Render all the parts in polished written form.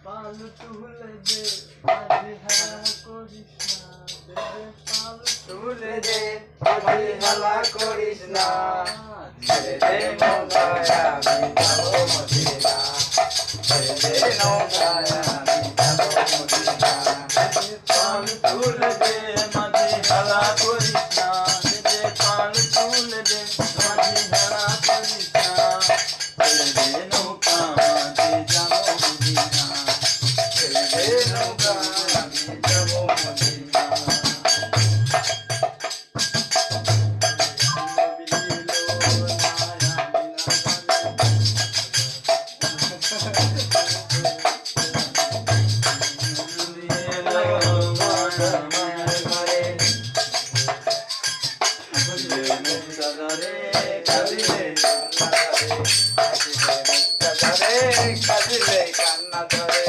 পাল তুলে দে মাঝি হেলা করিস না দেবে পাল তুলে দে মাঝি হেলা করিস না ছেড়ে দে নৌকায় আমি যাবো মদিনা ছেড়ে দে নৌকায় আমি যাবো মদিনা পাল তুলে দে মাঝি হেলা করিস না দেবে পাল তুলে দে মাঝি হেলা করিস না ছেড়ে দে নৌকা মাঝি যাবো মদিনা ছেড়ে দে নৌকায় আমি যাবো মদিনা কাঁদিলে কান্না ধরে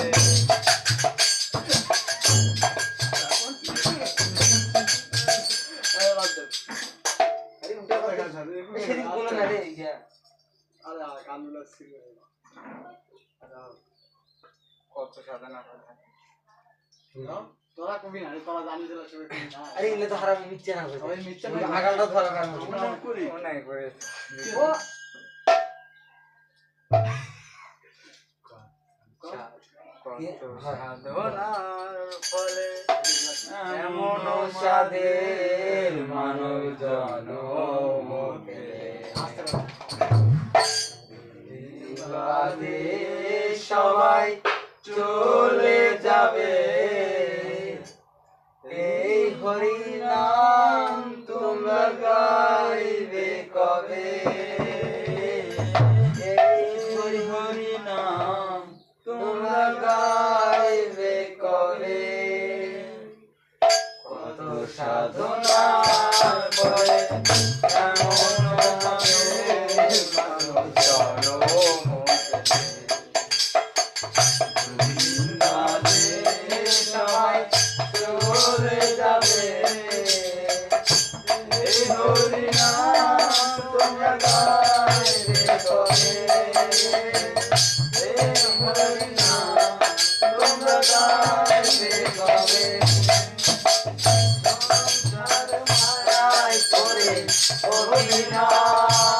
কত সাধনা তোরা কবি না তোরা জানি দিলা সবাই আরে এগুলো তো হারামি মিথ্যে না সবাই মিথ্যা আগালটা ধরা কারণ করি মনে করে ও কত সাধনার ফলে এমন সাধের মানব জন্ম পেলে সবাই চলে যাবে এই হরিনাম তোমরা গাইবে কবে এই হরি নাম তোমরা গাইবে কবে কত সাধনার পরে এমন মানব জন্ম সবাই চলে যাবে এই হরিনাম তোমরা গাইবে কবে এই হরিনাম তোমরা গাইবে কবে সংসার মায়ায় পড়ে অভিনয়